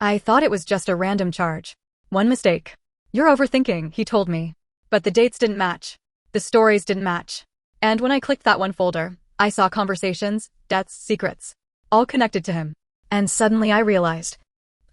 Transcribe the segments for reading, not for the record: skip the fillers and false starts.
I thought it was just a random charge. One mistake. You're overthinking, he told me. But the dates didn't match. The stories didn't match. And when I clicked that one folder, I saw conversations, deaths, secrets. All connected to him. And suddenly I realized.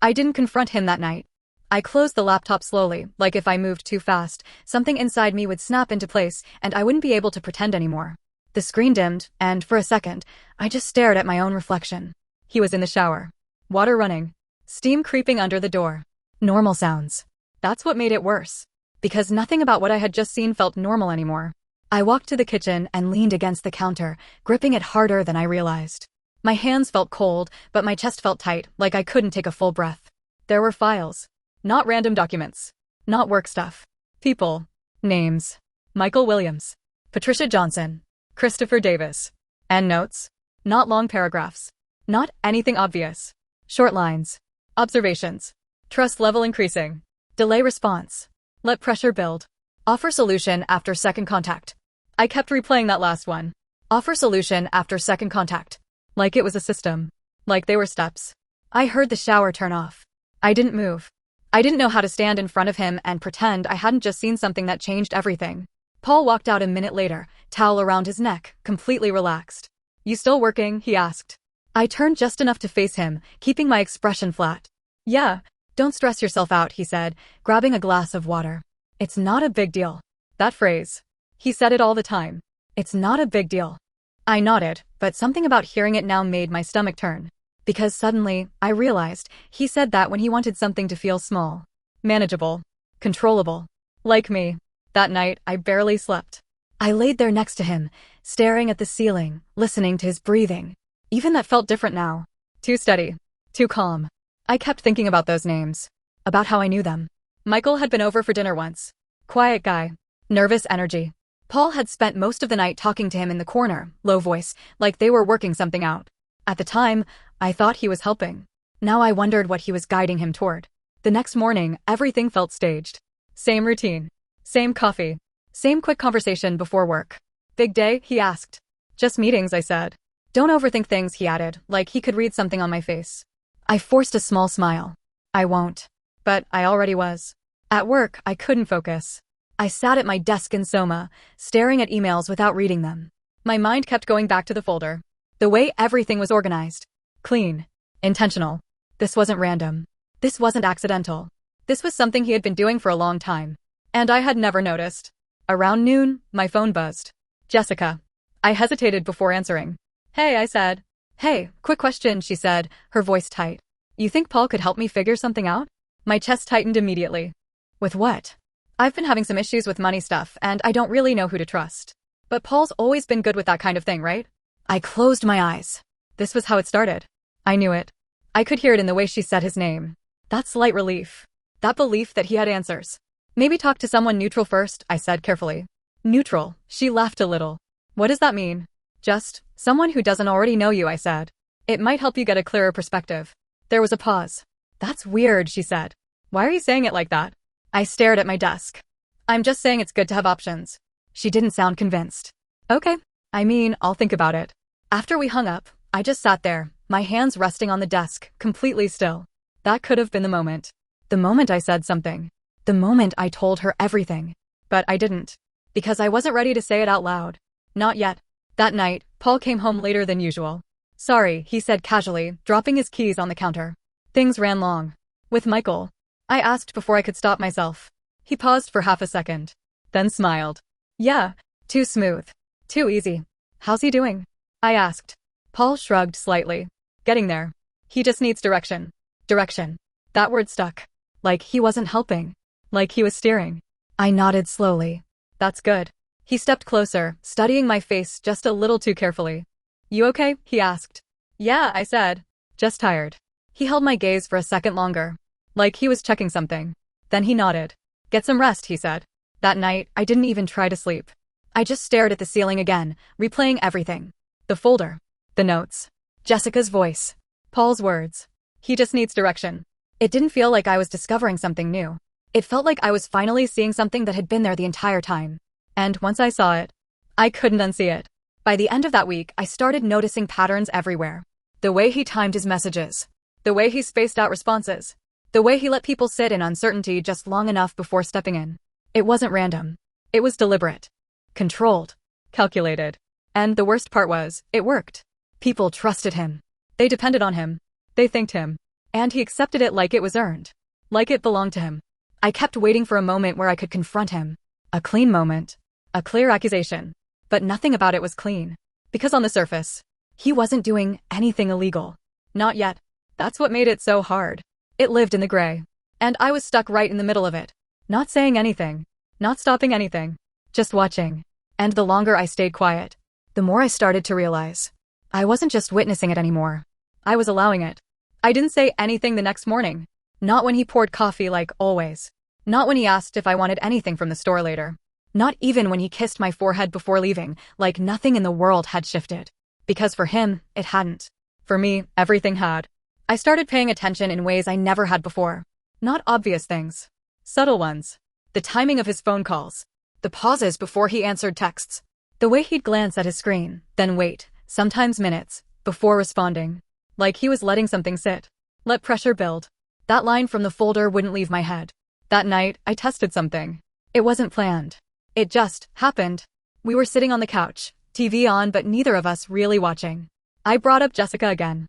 I didn't confront him that night. I closed the laptop slowly, like if I moved too fast, something inside me would snap into place and I wouldn't be able to pretend anymore. The screen dimmed, and for a second, I just stared at my own reflection. He was in the shower. Water running. Steam creeping under the door. Normal sounds. That's what made it worse. Because nothing about what I had just seen felt normal anymore. I walked to the kitchen and leaned against the counter, gripping it harder than I realized. My hands felt cold, but my chest felt tight, like I couldn't take a full breath. There were files. Not random documents. Not work stuff. People. Names. Michael Williams. Patricia Johnson. Christopher Davis. And notes. Not long paragraphs. Not anything obvious. Short lines. Observations. Trust level increasing. Delay response. Let pressure build. Offer solution after second contact. I kept replaying that last one. Offer solution after second contact. Like it was a system. Like they were steps. I heard the shower turn off. I didn't move. I didn't know how to stand in front of him and pretend I hadn't just seen something that changed everything. Paul walked out a minute later, towel around his neck, completely relaxed. You still working? He asked. I turned just enough to face him, keeping my expression flat. Yeah, don't stress yourself out, he said, grabbing a glass of water. It's not a big deal. That phrase. He said it all the time. It's not a big deal. I nodded, but something about hearing it now made my stomach turn. Because suddenly, I realized, he said that when he wanted something to feel small. Manageable. Controllable. Like me. That night, I barely slept. I laid there next to him, staring at the ceiling, listening to his breathing. Even that felt different now. Too steady. Too calm. I kept thinking about those names. About how I knew them. Michael had been over for dinner once. Quiet guy. Nervous energy. Paul had spent most of the night talking to him in the corner, low voice, like they were working something out. At the time, I thought he was helping. Now I wondered what he was guiding him toward. The next morning, everything felt staged. Same routine. Same coffee. Same quick conversation before work. Big day? He asked. Just meetings, I said. Don't overthink things, he added, like he could read something on my face. I forced a small smile. I won't. But I already was. At work, I couldn't focus. I sat at my desk in Soma, staring at emails without reading them. My mind kept going back to the folder. The way everything was organized. Clean. Intentional. This wasn't random. This wasn't accidental. This was something he had been doing for a long time. And I had never noticed. Around noon, my phone buzzed. Jessica. I hesitated before answering. Hey, I said. Hey, quick question, she said, her voice tight. You think Paul could help me figure something out? My chest tightened immediately. With what? I've been having some issues with money stuff, and I don't really know who to trust. But Paul's always been good with that kind of thing, right? I closed my eyes. This was how it started. I knew it. I could hear it in the way she said his name. That slight relief. That belief that he had answers. Maybe talk to someone neutral first, I said carefully. Neutral, she laughed a little. What does that mean? Just, someone who doesn't already know you, I said. It might help you get a clearer perspective. There was a pause. That's weird, she said. Why are you saying it like that? I stared at my desk. I'm just saying it's good to have options. She didn't sound convinced. Okay. I mean, I'll think about it. After we hung up, I just sat there, my hands resting on the desk, completely still. That could have been the moment. The moment I said something. The moment I told her everything. But I didn't. Because I wasn't ready to say it out loud. Not yet. That night, Paul came home later than usual. Sorry, he said casually, dropping his keys on the counter. Things ran long. With Michael. I asked before I could stop myself. He paused for half a second. Then smiled. Yeah, too smooth. Too easy. How's he doing? I asked. Paul shrugged slightly. Getting there. He just needs direction. Direction. That word stuck. Like he wasn't helping. Like he was steering. I nodded slowly. That's good. He stepped closer, studying my face just a little too carefully. You okay? He asked. Yeah, I said. Just tired. He held my gaze for a second longer. Like he was checking something. Then he nodded. Get some rest, he said. That night, I didn't even try to sleep. I just stared at the ceiling again, replaying everything. The folder. The notes. Jessica's voice. Paul's words. He just needs direction. It didn't feel like I was discovering something new. It felt like I was finally seeing something that had been there the entire time. And once I saw it, I couldn't unsee it. By the end of that week, I started noticing patterns everywhere. The way he timed his messages. The way he spaced out responses. The way he let people sit in uncertainty just long enough before stepping in. It wasn't random. It was deliberate. Controlled. Calculated. And the worst part was, it worked. People trusted him. They depended on him. They thanked him. And he accepted it like it was earned. Like it belonged to him. I kept waiting for a moment where I could confront him. A clean moment. A clear accusation. But nothing about it was clean. Because on the surface, he wasn't doing anything illegal. Not yet. That's what made it so hard. It lived in the gray. And I was stuck right in the middle of it. Not saying anything. Not stopping anything. Just watching. And the longer I stayed quiet, the more I started to realize. I wasn't just witnessing it anymore. I was allowing it. I didn't say anything the next morning. Not when he poured coffee like always. Not when he asked if I wanted anything from the store later. Not even when he kissed my forehead before leaving, like nothing in the world had shifted. Because for him, it hadn't. For me, everything had. I started paying attention in ways I never had before. Not obvious things. Subtle ones. The timing of his phone calls. The pauses before he answered texts. The way he'd glance at his screen, then wait, sometimes minutes, before responding. Like he was letting something sit. Let pressure build. That line from the folder wouldn't leave my head. That night, I tested something. It wasn't planned. It just happened. We were sitting on the couch, TV on but neither of us really watching. I brought up Jessica again.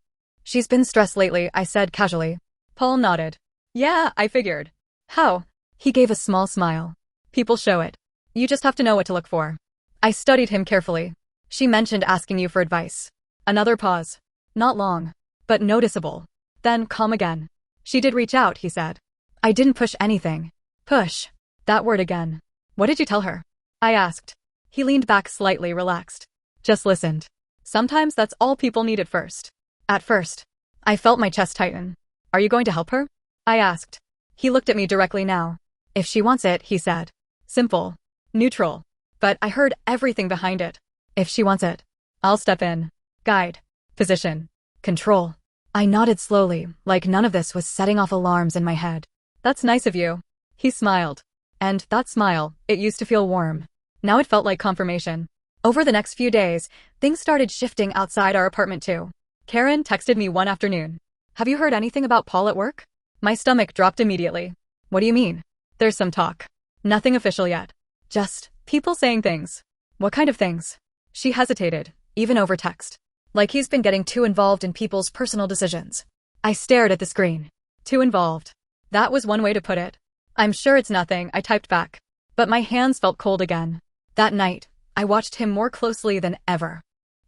She's been stressed lately, I said casually. Paul nodded. Yeah, I figured. How? He gave a small smile. People show it. You just have to know what to look for. I studied him carefully. She mentioned asking you for advice. Another pause. Not long, but noticeable. Then calm again. She did reach out, he said. I didn't push anything. Push. That word again. What did you tell her? I asked. He leaned back slightly, relaxed. Just listened. Sometimes that's all people need at first. At first. I felt my chest tighten. Are you going to help her? I asked. He looked at me directly now. If she wants it, he said. Simple. Neutral. But I heard everything behind it. If she wants it, I'll step in. Guide. Position. Control. I nodded slowly, like none of this was setting off alarms in my head. That's nice of you. He smiled. And that smile, it used to feel warm. Now it felt like confirmation. Over the next few days, things started shifting outside our apartment too. Karen texted me one afternoon. Have you heard anything about Paul at work? My stomach dropped immediately. What do you mean? There's some talk. Nothing official yet. Just people saying things. What kind of things? She hesitated, even over text. Like he's been getting too involved in people's personal decisions. I stared at the screen. Too involved. That was one way to put it. I'm sure it's nothing, I typed back. But my hands felt cold again. That night, I watched him more closely than ever.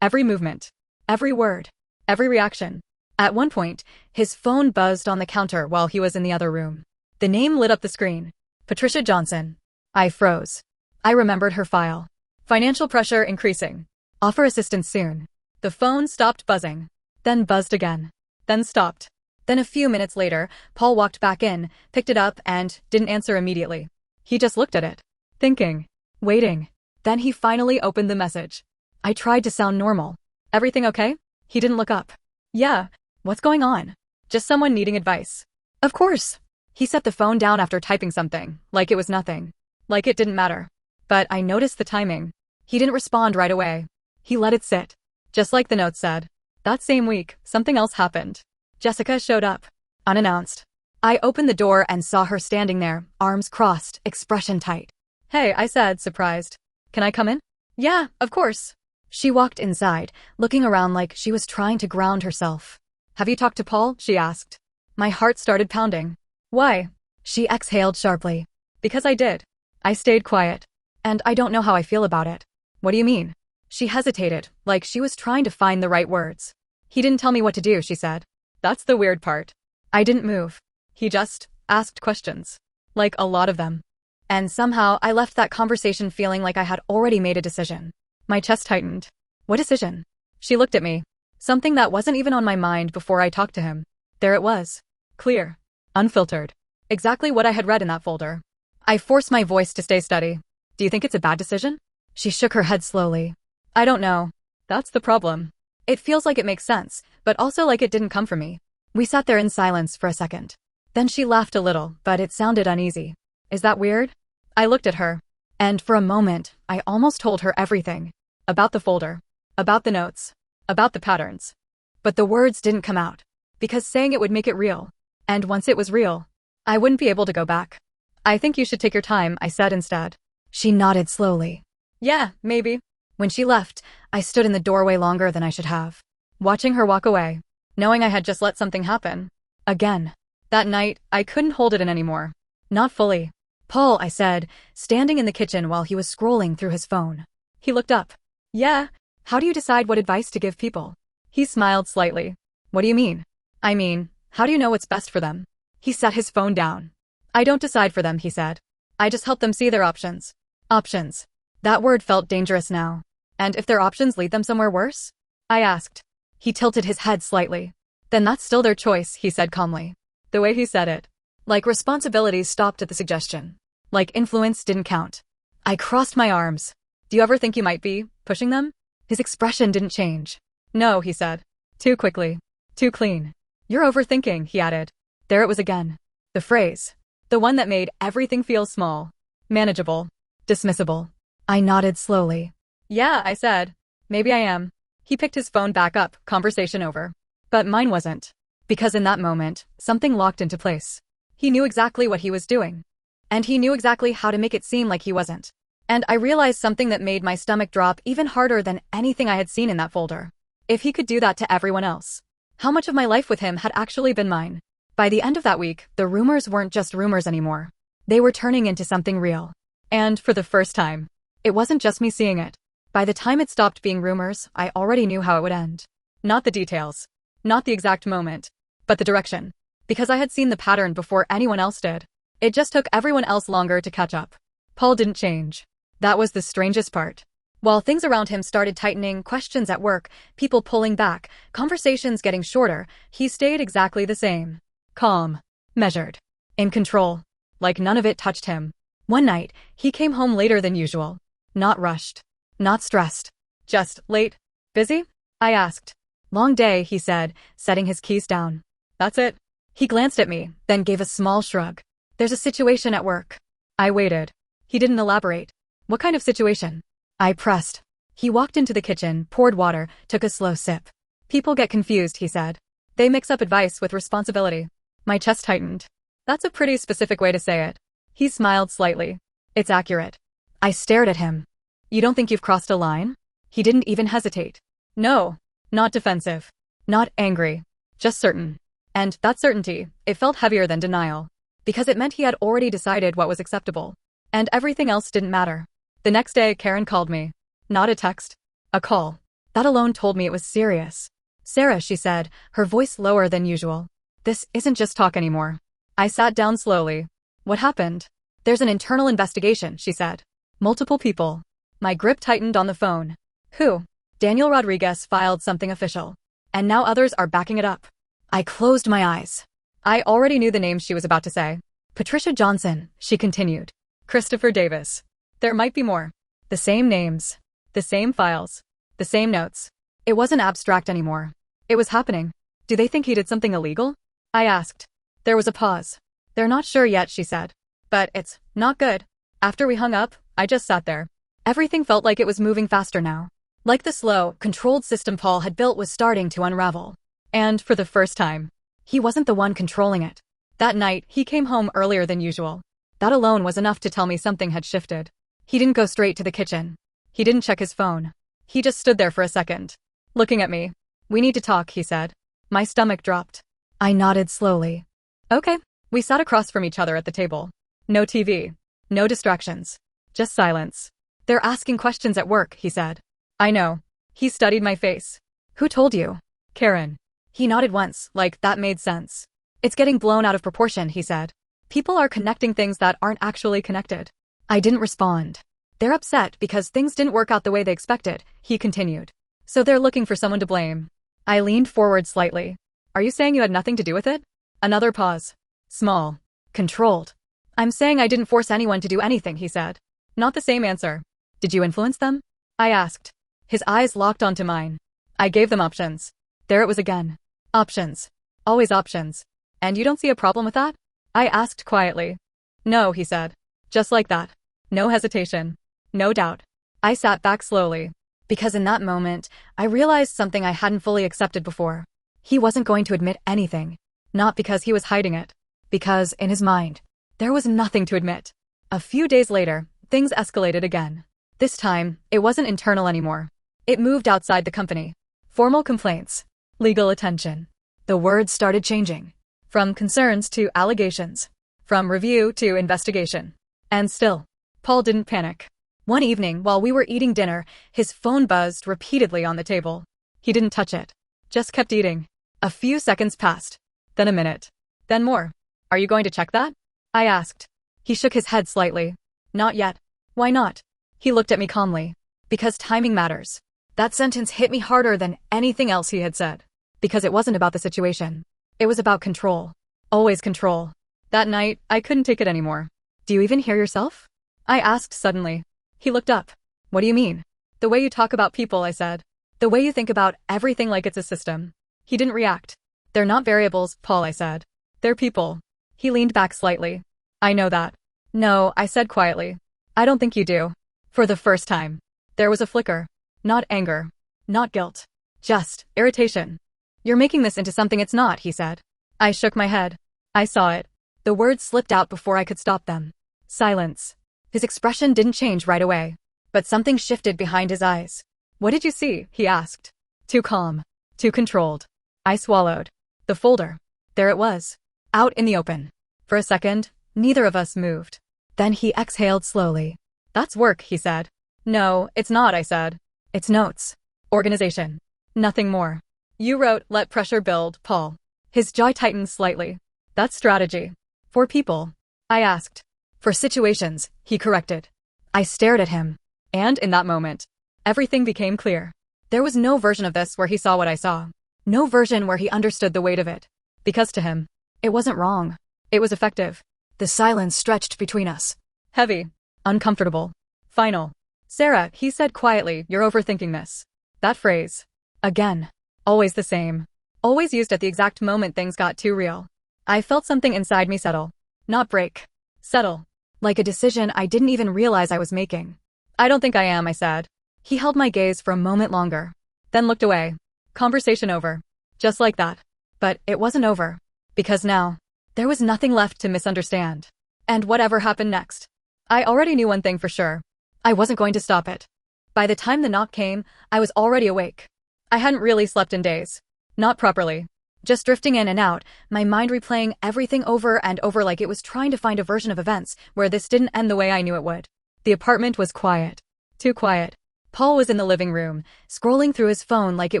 Every movement. Every word. Every reaction. At one point, his phone buzzed on the counter while he was in the other room. The name lit up the screen. Patricia Johnson. I froze. I remembered her file. Financial pressure increasing. Offer assistance soon. The phone stopped buzzing. Then buzzed again. Then stopped. Then a few minutes later, Paul walked back in, picked it up and didn't answer immediately. He just looked at it. Thinking. Waiting. Then he finally opened the message. I tried to sound normal. Everything okay? He didn't look up. Yeah. What's going on? Just someone needing advice. Of course. He set the phone down after typing something, like it was nothing. Like it didn't matter. But I noticed the timing. He didn't respond right away. He let it sit. Just like the note said. That same week, something else happened. Jessica showed up. Unannounced. I opened the door and saw her standing there, arms crossed, expression tight. Hey, I said, surprised. Can I come in? Yeah, of course. She walked inside, looking around like she was trying to ground herself. Have you talked to Paul? She asked. My heart started pounding. Why? She exhaled sharply. Because I did. I stayed quiet. And I don't know how I feel about it. What do you mean? She hesitated, like she was trying to find the right words. He didn't tell me what to do, she said. That's the weird part. I didn't move. He just asked questions. Like a lot of them. And somehow I left that conversation feeling like I had already made a decision. My chest tightened. What decision? She looked at me. Something that wasn't even on my mind before I talked to him. There it was. Clear. Unfiltered. Exactly what I had read in that folder. I forced my voice to stay steady. Do you think it's a bad decision? She shook her head slowly. I don't know. That's the problem. It feels like it makes sense, but also like it didn't come from me. We sat there in silence for a second. Then she laughed a little, but it sounded uneasy. Is that weird? I looked at her. And for a moment, I almost told her everything. About the folder. About the notes. About the patterns. But the words didn't come out. because saying it would make it real. And once it was real, I wouldn't be able to go back. I think you should take your time, I said instead. She nodded slowly. Yeah, maybe. When she left, I stood in the doorway longer than I should have, watching her walk away, knowing I had just let something happen. Again. That night, I couldn't hold it in anymore. Not fully. Paul, I said, standing in the kitchen while he was scrolling through his phone. He looked up. Yeah, how do you decide what advice to give people? He smiled slightly. What do you mean? I mean, how do you know what's best for them? He set his phone down. I don't decide for them, he said. I just help them see their options. Options. That word felt dangerous now. And if their options lead them somewhere worse? I asked. He tilted his head slightly. Then that's still their choice, he said calmly. The way he said it. Like responsibilities stopped at the suggestion. Like influence didn't count. I crossed my arms. Do you ever think you might be pushing them? His expression didn't change. No, he said. Too quickly. Too clean. You're overthinking, he added. There it was again. The phrase. The one that made everything feel small. Manageable. Dismissible. I nodded slowly. Yeah, I said. Maybe I am. He picked his phone back up, conversation over. But mine wasn't. Because in that moment, something locked into place. He knew exactly what he was doing. And he knew exactly how to make it seem like he wasn't. And I realized something that made my stomach drop even harder than anything I had seen in that folder. If he could do that to everyone else, how much of my life with him had actually been mine? By the end of that week, the rumors weren't just rumors anymore. They were turning into something real. And for the first time, it wasn't just me seeing it. By the time it stopped being rumors, I already knew how it would end. Not the details. Not the exact moment. But the direction. Because I had seen the pattern before anyone else did. It just took everyone else longer to catch up. Paul didn't change. That was the strangest part. While things around him started tightening, questions at work, people pulling back, conversations getting shorter, he stayed exactly the same. Calm. Measured. In control. Like none of it touched him. One night, he came home later than usual. Not rushed. Not stressed. Just late. Busy? I asked. Long day, he said, setting his keys down. That's it. He glanced at me, then gave a small shrug. There's a situation at work. I waited. He didn't elaborate. What kind of situation? I pressed. He walked into the kitchen, poured water, took a slow sip. People get confused, he said. They mix up advice with responsibility. My chest tightened. That's a pretty specific way to say it. He smiled slightly. It's accurate. I stared at him. You don't think you've crossed a line? He didn't even hesitate. No. Not defensive. Not angry. Just certain. And that certainty, it felt heavier than denial. Because it meant he had already decided what was acceptable. And everything else didn't matter. The next day, Karen called me. Not a text. A call. That alone told me it was serious. Sarah, she said, her voice lower than usual. This isn't just talk anymore. I sat down slowly. What happened? There's an internal investigation, she said. Multiple people. My grip tightened on the phone. Who? Daniel Rodriguez filed something official. And now others are backing it up. I closed my eyes. I already knew the names she was about to say. Patricia Johnson, she continued. Christopher Davis. There might be more. The same names. The same files. The same notes. It wasn't abstract anymore. It was happening. Do they think he did something illegal? I asked. There was a pause. They're not sure yet, she said. But it's not good. After we hung up, I just sat there. Everything felt like it was moving faster now. Like the slow, controlled system Paul had built was starting to unravel. And for the first time, he wasn't the one controlling it. That night, he came home earlier than usual. That alone was enough to tell me something had shifted. He didn't go straight to the kitchen. He didn't check his phone. He just stood there for a second, looking at me. We need to talk, he said. My stomach dropped. I nodded slowly. Okay. We sat across from each other at the table. No TV. No distractions. Just silence. They're asking questions at work, he said. I know. He studied my face. Who told you? Karen. He nodded once, like that made sense. It's getting blown out of proportion, he said. People are connecting things that aren't actually connected. I didn't respond. They're upset because things didn't work out the way they expected, he continued. So they're looking for someone to blame. I leaned forward slightly. Are you saying you had nothing to do with it? Another pause. Small. Controlled. I'm saying I didn't force anyone to do anything, he said. Not the same answer. Did you influence them? I asked. His eyes locked onto mine. I gave them options. There it was again. Options. Always options. And you don't see a problem with that? I asked quietly. No, he said. Just like that. No hesitation. No doubt. I sat back slowly. Because in that moment, I realized something I hadn't fully accepted before. He wasn't going to admit anything. Not because he was hiding it. Because, in his mind, there was nothing to admit. A few days later, things escalated again. This time, it wasn't internal anymore. It moved outside the company. Formal complaints. Legal attention. The words started changing. From concerns to allegations. From review to investigation. And still, Paul didn't panic. One evening, while we were eating dinner, his phone buzzed repeatedly on the table. He didn't touch it. Just kept eating. A few seconds passed. Then a minute. Then more. Are you going to check that? I asked. He shook his head slightly. Not yet. Why not? He looked at me calmly. Because timing matters. That sentence hit me harder than anything else he had said. Because it wasn't about the situation. It was about control. Always control. That night, I couldn't take it anymore. Do you even hear yourself? I asked suddenly. He looked up. What do you mean? The way you talk about people, I said. The way you think about everything like it's a system. He didn't react. They're not variables, Paul, I said. They're people. He leaned back slightly. I know that. No, I said quietly. I don't think you do. For the first time. There was a flicker. Not anger. Not guilt. Just irritation. You're making this into something it's not, he said. I shook my head. I saw it. The words slipped out before I could stop them. Silence. His expression didn't change right away. But something shifted behind his eyes. What did you see? He asked. Too calm. Too controlled. I swallowed. The folder. There it was. Out in the open. For a second, neither of us moved. Then he exhaled slowly. That's work, he said. No, it's not, I said. It's notes. Organization. Nothing more. You wrote, let pressure build, Paul. His jaw tightened slightly. That's strategy. For people. I asked. For situations, he corrected. I stared at him. And in that moment, everything became clear. There was no version of this where he saw what I saw. No version where he understood the weight of it. Because to him, it wasn't wrong. It was effective. The silence stretched between us. Heavy. Uncomfortable. Final. Sarah, he said quietly, you're overthinking this. That phrase. Again. Always the same. Always used at the exact moment things got too real. I felt something inside me settle. Not break. Settle. Like a decision I didn't even realize I was making. I don't think I am, I said. He held my gaze for a moment longer. Then looked away. Conversation over. Just like that. But it wasn't over. Because now, there was nothing left to misunderstand. And whatever happened next. I already knew one thing for sure. I wasn't going to stop it. By the time the knock came, I was already awake. I hadn't really slept in days. Not properly. Just drifting in and out, my mind replaying everything over and over like it was trying to find a version of events where this didn't end the way I knew it would. The apartment was quiet. Too quiet. Paul was in the living room, scrolling through his phone like it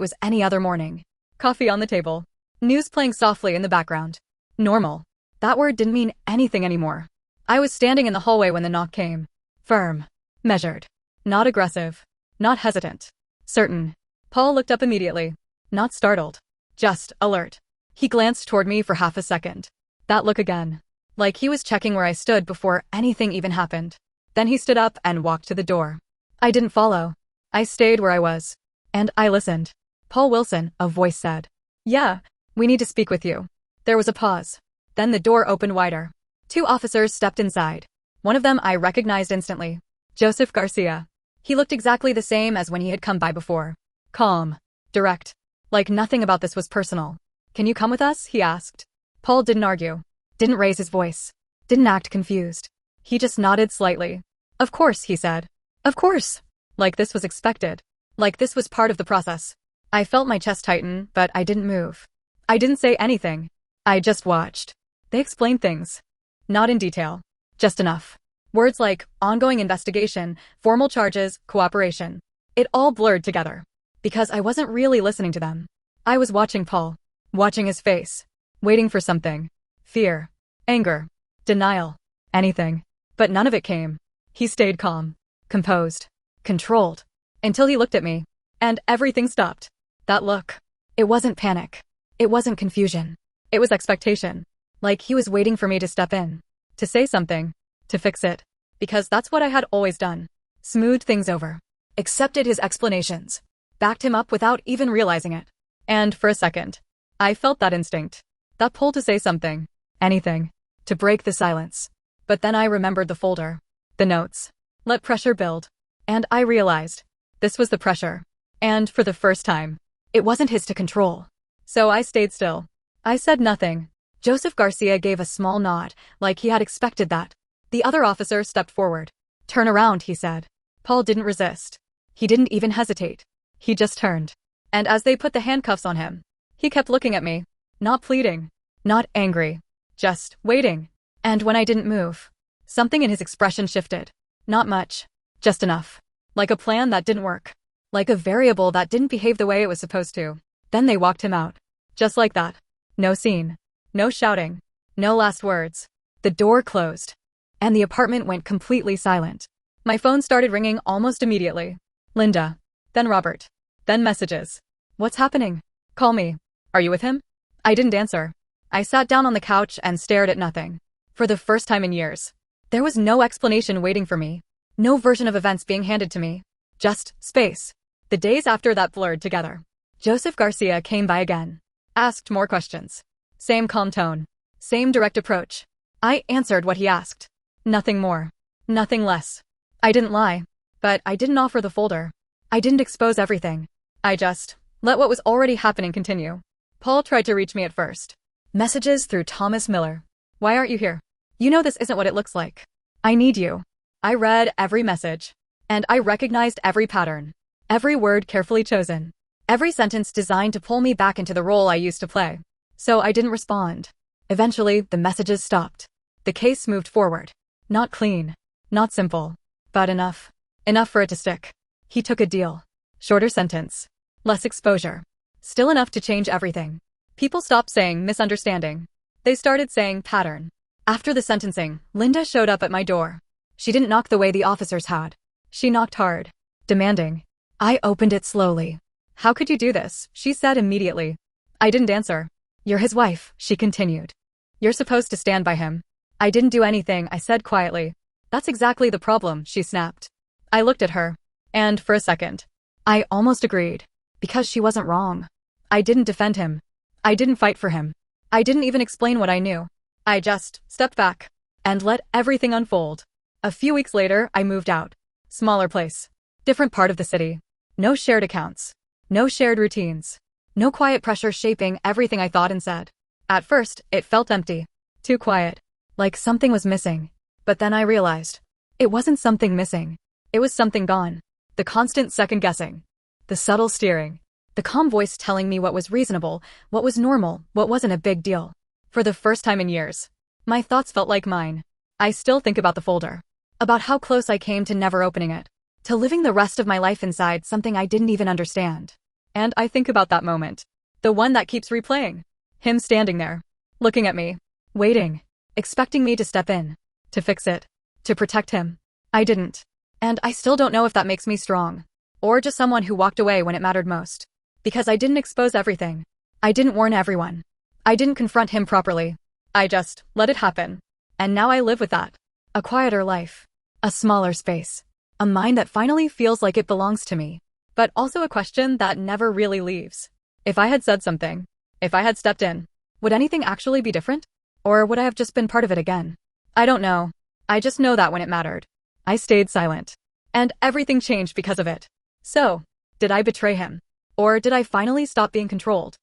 was any other morning. Coffee on the table. News playing softly in the background. Normal. That word didn't mean anything anymore. I was standing in the hallway when the knock came. Firm. Measured. Not aggressive. Not hesitant. Certain. Paul looked up immediately. Not startled. Just alert. He glanced toward me for half a second. That look again. Like he was checking where I stood before anything even happened. Then he stood up and walked to the door. I didn't follow. I stayed where I was. And I listened. Paul Wilson, a voice said. Yeah, we need to speak with you. There was a pause. Then the door opened wider. 2 officers stepped inside. One of them I recognized instantly. Joseph Garcia. He looked exactly the same as when he had come by before. Calm. Direct. Like nothing about this was personal. Can you come with us? He asked. Paul didn't argue. Didn't raise his voice. Didn't act confused. He just nodded slightly. Of course, he said. Of course. Like this was expected. Like this was part of the process. I felt my chest tighten, but I didn't move. I didn't say anything. I just watched. They explained things. Not in detail. Just enough. Words like ongoing investigation, formal charges, cooperation. It all blurred together. Because I wasn't really listening to them. I was watching Paul. Watching his face. Waiting for something. Fear. Anger. Denial. Anything. But none of it came. He stayed calm. Composed. Controlled. Until he looked at me. And everything stopped. That look. It wasn't panic. It wasn't confusion. It was expectation. Like he was waiting for me to step in. To say something. To fix it. Because that's what I had always done. Smoothed things over. Accepted his explanations. Backed him up without even realizing it. And for a second, I felt that instinct. That pull to say something. Anything. To break the silence. But then I remembered the folder. The notes. Let pressure build. And I realized. This was the pressure. And for the first time, it wasn't his to control. So I stayed still. I said nothing. Joseph Garcia gave a small nod, like he had expected that. The other officer stepped forward. "Turn around," he said. Paul didn't resist. He didn't even hesitate. He just turned. And as they put the handcuffs on him, he kept looking at me. Not pleading. Not angry. Just waiting. And when I didn't move, something in his expression shifted. Not much. Just enough. Like a plan that didn't work. Like a variable that didn't behave the way it was supposed to. Then they walked him out. Just like that. No scene. No shouting. No last words. The door closed. And the apartment went completely silent. My phone started ringing almost immediately. Linda. Then Robert. Then messages. "What's happening? Call me. Are you with him?" I didn't answer. I sat down on the couch and stared at nothing. For the first time in years. There was no explanation waiting for me. No version of events being handed to me. Just space. The days after that blurred together. Joseph Garcia came by again. Asked more questions. Same calm tone. Same direct approach. I answered what he asked. Nothing more. Nothing less. I didn't lie. But I didn't offer the folder. I didn't expose everything. I just let what was already happening continue. Paul tried to reach me at first. Messages through Thomas Miller. "Why aren't you here? You know this isn't what it looks like. I need you." I read every message. And I recognized every pattern. Every word carefully chosen. Every sentence designed to pull me back into the role I used to play. So I didn't respond. Eventually, the messages stopped. The case moved forward. Not clean. Not simple. But enough. Enough for it to stick. He took a deal. Shorter sentence. Less exposure. Still enough to change everything. People stopped saying misunderstanding. They started saying pattern. After the sentencing, Linda showed up at my door. She didn't knock the way the officers had. She knocked hard. Demanding. I opened it slowly. "How could you do this?" she said immediately. I didn't answer. "You're his wife," she continued. "You're supposed to stand by him." "I didn't do anything," I said quietly. "That's exactly the problem," she snapped. I looked at her. And for a second, I almost agreed. Because she wasn't wrong. I didn't defend him. I didn't fight for him. I didn't even explain what I knew. I just stepped back and let everything unfold. A few weeks later, I moved out. Smaller place. Different part of the city. No shared accounts. No shared routines. No quiet pressure shaping everything I thought and said. At first, it felt empty. Too quiet. Like something was missing. But then I realized. It wasn't something missing. It was something gone. The constant second guessing. The subtle steering. The calm voice telling me what was reasonable, what was normal, what wasn't a big deal. For the first time in years, my thoughts felt like mine. I still think about the folder. About how close I came to never opening it. To living the rest of my life inside something I didn't even understand. And I think about that moment. The one that keeps replaying. Him standing there. Looking at me. Waiting. Expecting me to step in. To fix it. To protect him. I didn't. And I still don't know if that makes me strong. Or just someone who walked away when it mattered most. Because I didn't expose everything. I didn't warn everyone. I didn't confront him properly. I just let it happen. And now I live with that. A quieter life. A smaller space. A mind that finally feels like it belongs to me. But also a question that never really leaves. If I had said something, if I had stepped in, would anything actually be different? Or would I have just been part of it again? I don't know. I just know that when it mattered, I stayed silent. And everything changed because of it. So, did I betray him? Or did I finally stop being controlled?